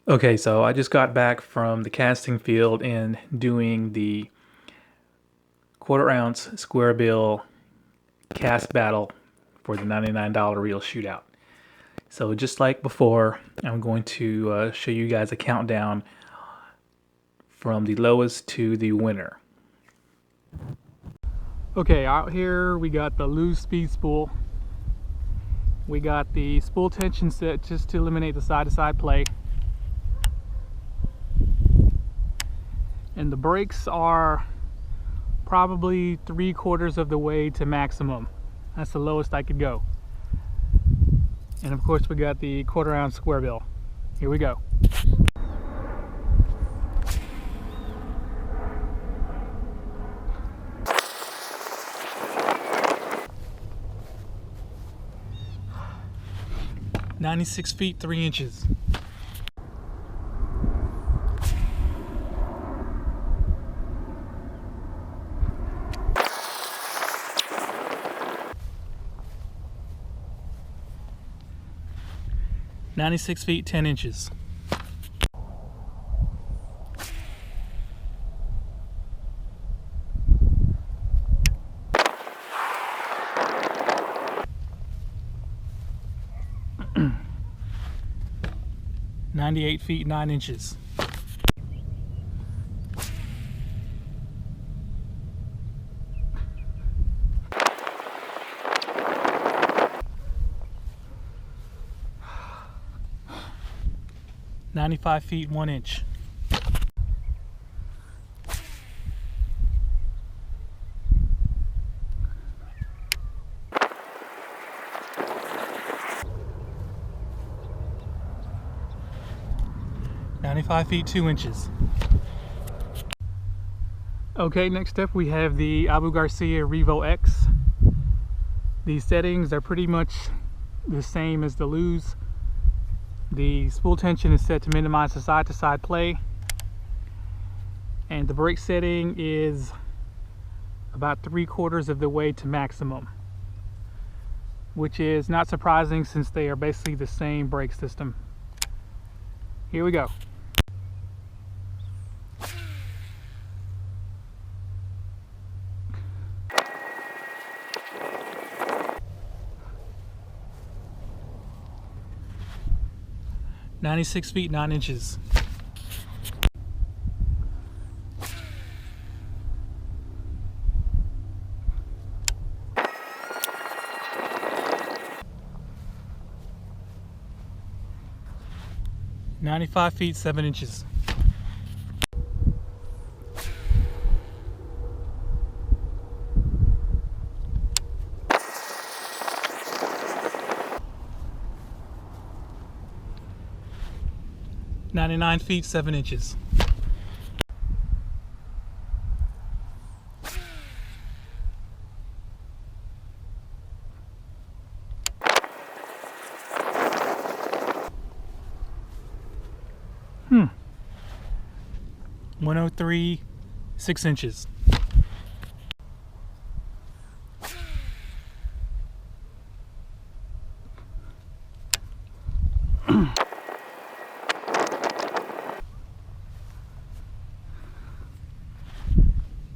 Okay, so I just got back from the casting field and doing the 1/4 ounce Squarebill cast battle for the $99 reel shootout. So just like before, I'm going to show you guys a countdown from the lowest to the winner. Okay, out here we got the LEWS speed spool. We got the spool tension set just to eliminate the side-to-side play. And the brakes are probably 3/4 of the way to maximum. That's the lowest I could go. And of course we got the 1/4 ounce Squarebill. Here we go. "96 feet 3 inches. "96 feet 10 inches. "98 feet 9 inches. "95 feet 1 inch. "95 feet 2 inches. Okay, next up we have the Garcia REVO X. These settings are pretty much the same as the LEWS. The spool tension is set to minimize the side-to-side play, and the brake setting is about 3/4 of the way to maximum, which is not surprising since they are basically the same brake system. Here we go. "96 feet 9 inches. "95 feet 7 inches. "99 feet 7 inches. Hmm. 103 6 inches.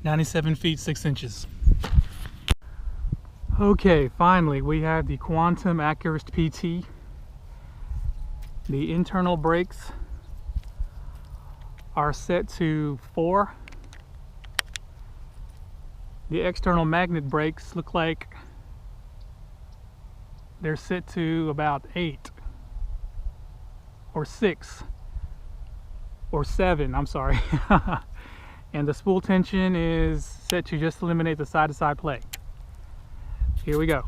"97 feet 6 inches. Okay, finally we have the Quantum Accurist PT. The internal brakes are set to 4. The external magnet brakes look like they're set to about 8 or 6 or 7, I'm sorry. And the spool tension is set to just eliminate the side-to-side play. Here we go.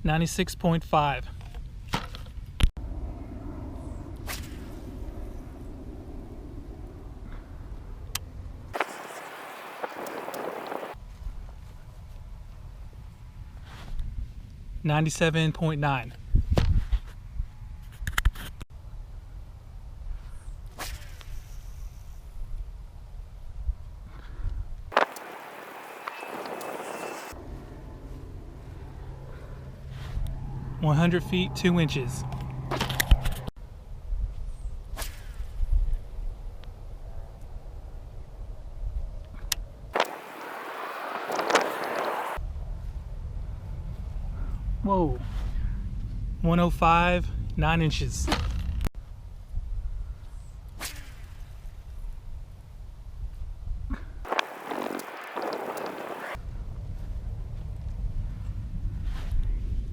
"96.5. "97.9. 100 feet 2 inches. Whoa. 105 9 inches.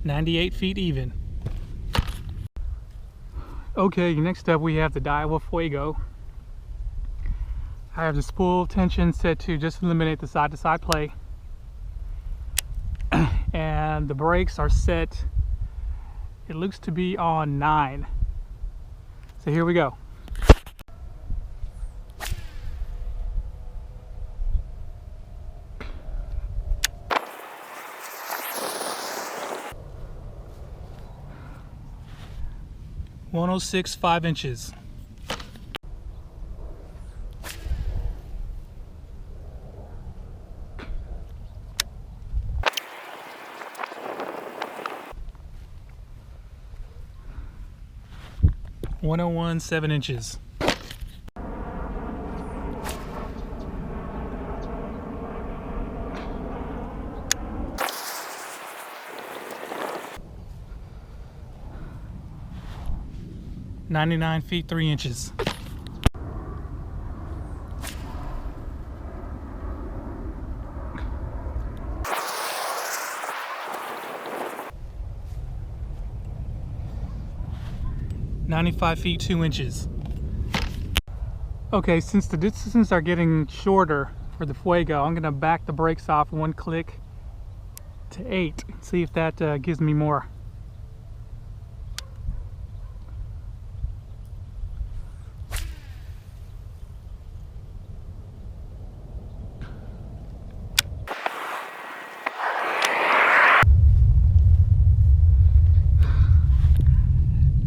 .98 feet even. Okay, next up we have the Daiwa FUEGO. I have the spool tension set to just eliminate the side-to-side play. And the brakes are set, it looks to be on 9. So here we go. .106 5 inches. .101 7 inches. .99 feet 3 inches. .95 feet 2 inches. Okay, since the distances are getting shorter for the FUEGO, I'm going to back the brakes off 1 click to 8. See if that gives me more.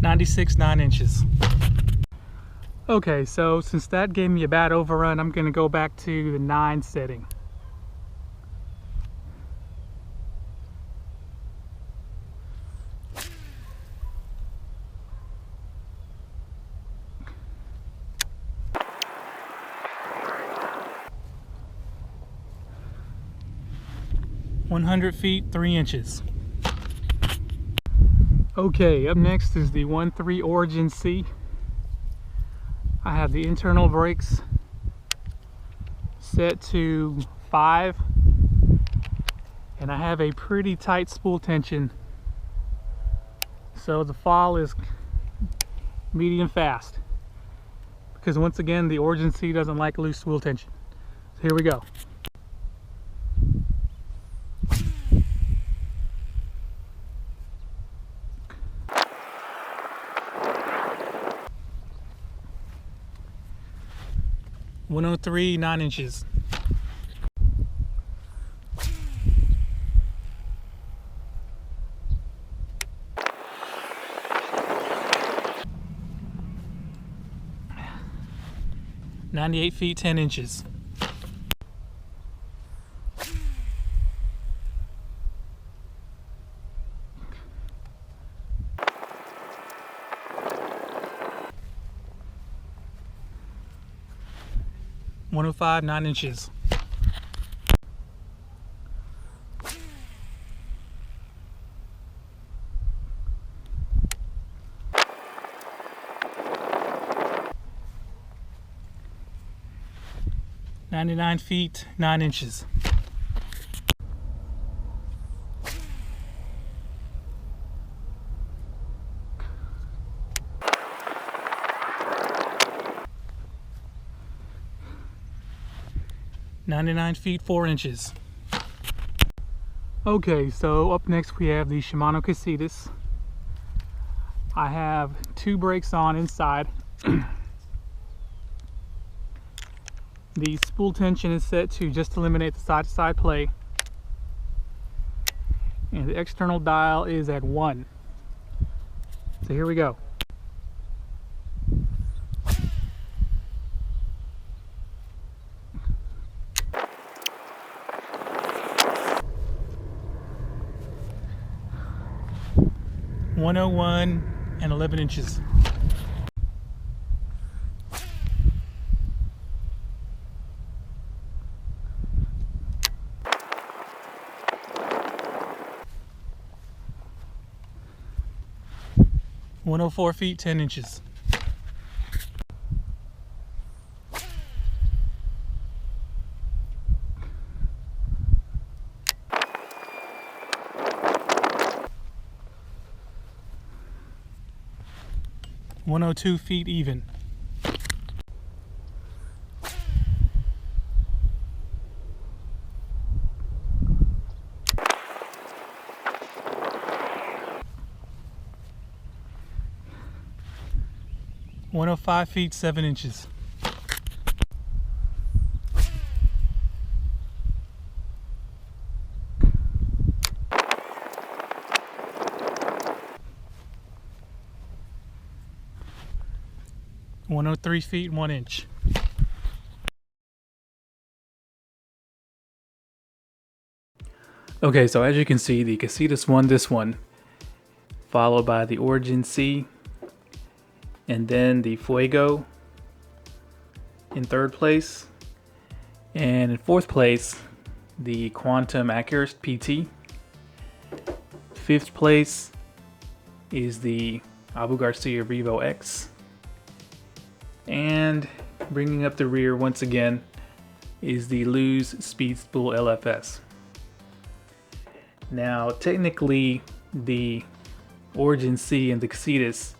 .96 9 inches. Okay, so since that gave me a bad overrun, I'm going to go back to the 9 setting. .100 feet 3 inches. Okay, up next is the 1.3 Origin C. I have the internal brakes set to 5, and I have a pretty tight spool tension, so the fall is medium fast, because once again the Origin C doesn't like loose spool tension. So here we go. .103 9 inches. .98 feet 10 inches. .105 9 inches. .99 feet 9 inches. .99 feet 4 inches. Okay, so up next we have the Shimano CASITAS. I have 2 brakes on inside. The spool tension is set to just eliminate the side-to-side play, and the external dial is at 1. So here we go. 101 and 11 inches. $104 10 inches. $102 even. $105 7 inches. $103 1 inch. Okay, so as you can see, the CASITAS won this one, followed by the Origin C, and then the FUEGO in third place, and in fourth place the Quantum Accurate PT. Fifth place is the Garcia REVO X, and bringing up the rear once again is the LEWS Speed Spool LFS. Now technically the Origin C and the CASITAS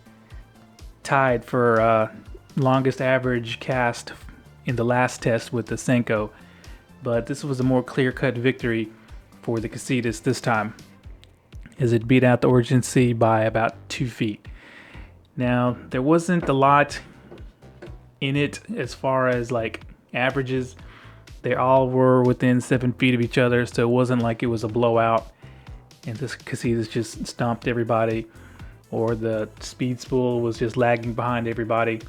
tied for longest average cast in the last test with the Senko, but this was a more clear-cut victory for the CASITAS this time, as it beat out the Origin C by about 2 feet. Now there wasn't a lot in it as far as like averages. They all were within 7 feet of each other, so it wasn't like it was a blowout and this CASITAS just stomped everybody, or the speed spool was just lagging behind everybody.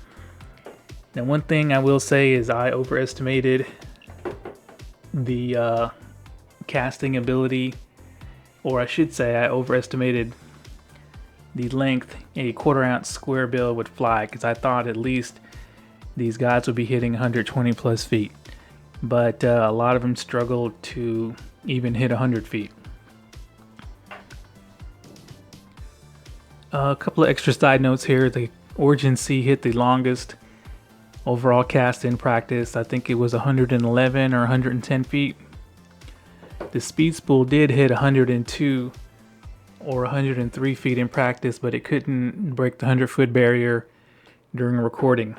Now one thing I will say is I overestimated the casting ability, or I should say I overestimated the length a 1/4 ounce square bill would fly, because I thought at least these guys would be hitting 120 plus feet, but a lot of them struggled to even hit 100 feet. A couple of extra side notes here. The Origin C hit the longest overall cast in practice. I think it was 111 or 110 feet. The speed spool did hit 102 or 103 feet in practice, but it couldn't break the 100-foot barrier during recording.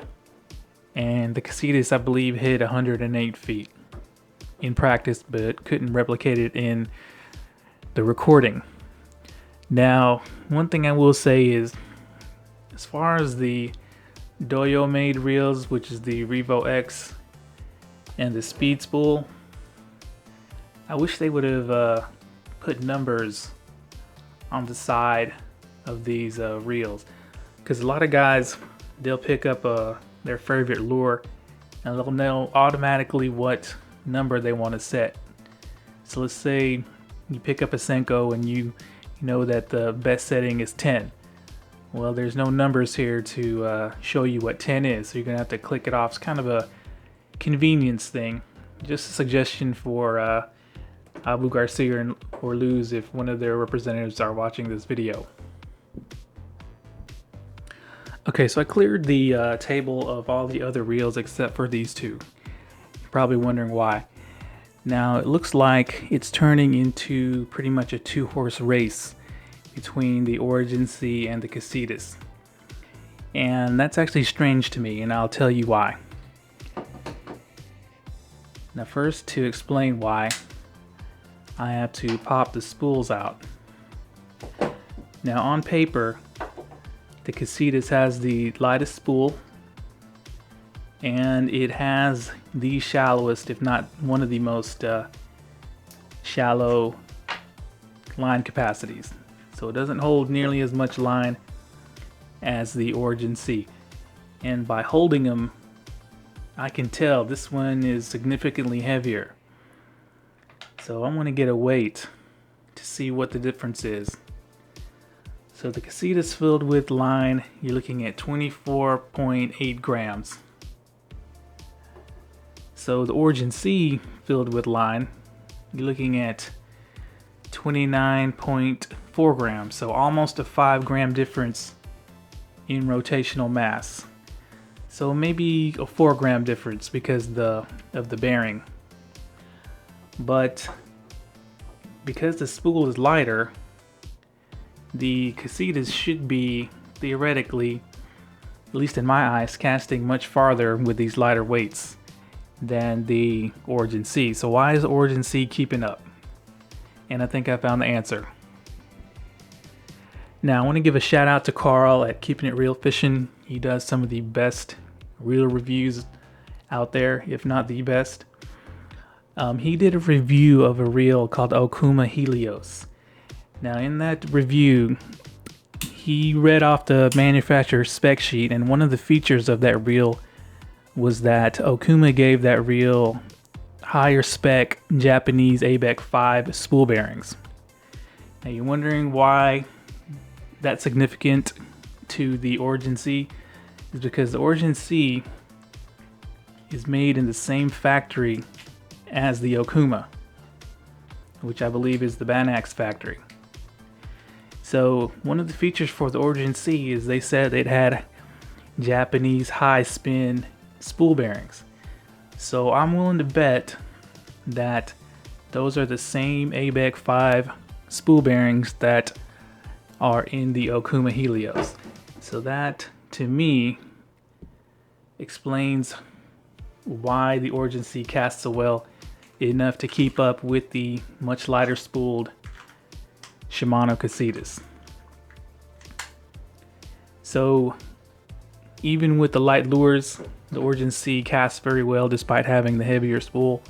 And the CASITAS, I believe, hit 108 feet in practice, but couldn't replicate it in the recording. Now, one thing I will say is, as far as the Daiwa made reels, which is the REVO X and the speed spool, I wish they would have put numbers on the side of these reels, because a lot of guys, they'll pick up their favorite lure and they'll know automatically what number they want to set. So let's say you pick up a Senko and you know that the best setting is 10. Well, there's no numbers here to show you what 10 is, so you're gonna have to click it off. It's kind of a convenience thing. Just a suggestion for Garcia or LEWS if one of their representatives are watching this video. Okay, so I cleared the table of all the other reels except for these two. You're probably wondering why. Now it looks like it's turning into pretty much a 2-horse race between the Origin C and the CASITAS. And that's actually strange to me, and I'll tell you why. Now first, to explain why, I have to pop the spools out. Now on paper, the CASITAS has the lightest spool, and it has the shallowest, if not one of the most shallow line capacities. So it doesn't hold nearly as much line as the Origin C. And by holding them, I can tell this one is significantly heavier. So I want to get a weight to see what the difference is. So the CASITAS filled with line, you're looking at 24.8 grams. So the Origin C filled with line, you're looking at 29.4 grams. So almost a 5 gram difference in rotational mass. So maybe a 4 gram difference because of the bearing. But because the spool is lighter, the CASITAS should be theoretically, at least in my eyes, casting much farther with these lighter weights than the Origin C. So why is the Origin C keeping up? And I think I found the answer. Now I want to give a shout out to Carl at Keeping It Real Fishing. He does some of the best reel reviews out there, if not the best. He did a review of a reel called Okuma Helios. Now in that review, he read off the manufacturer's spec sheet, and one of the features of that reel was that Okuma gave that reel higher spec Japanese ABEC 5 spool bearings. Now you're wondering why that's significant to the Origin C? Is because the Origin C is made in the same factory as the Okuma, which I believe is the Banax factory. So one of the features for the Origin C is they said it had Japanese high spin spool bearings. So I'm willing to bet that those are the same ABEC 5 spool bearings that are in the Okuma Helios. So that, to me, explains why the Origin C casts so well, enough to keep up with the much lighter spooled Shimano CASITAS. So even with the light lures, the Origin C casts very well despite having the heavier spool.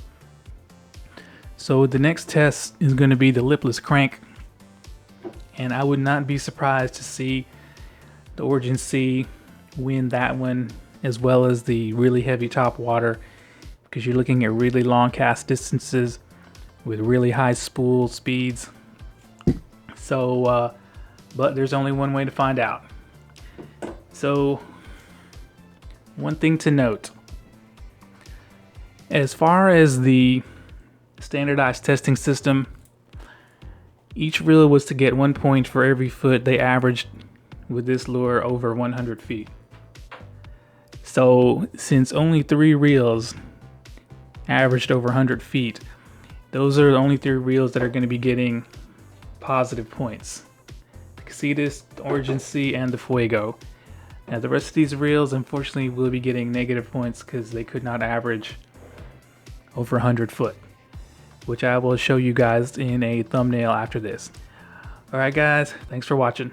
So the next test is going to be the lipless crank, and I would not be surprised to see the Origin C win that one, as well as the really heavy top water, because you're looking at really long cast distances with really high spool speeds. So, but there's only one way to find out. So, one thing to note, as far as the standardized testing system, each reel was to get 1 point for every foot they averaged with this lure over 100 feet. So since only 3 reels averaged over 100 feet, those are the only 3 reels that are going to be getting positive points. The CASITAS, the Origin C, and the FUEGO. Now the rest of these reels unfortunately will be getting negative points because they could not average over 100 foot, which I will show you guys in a thumbnail after this. Alright guys, thanks for watching.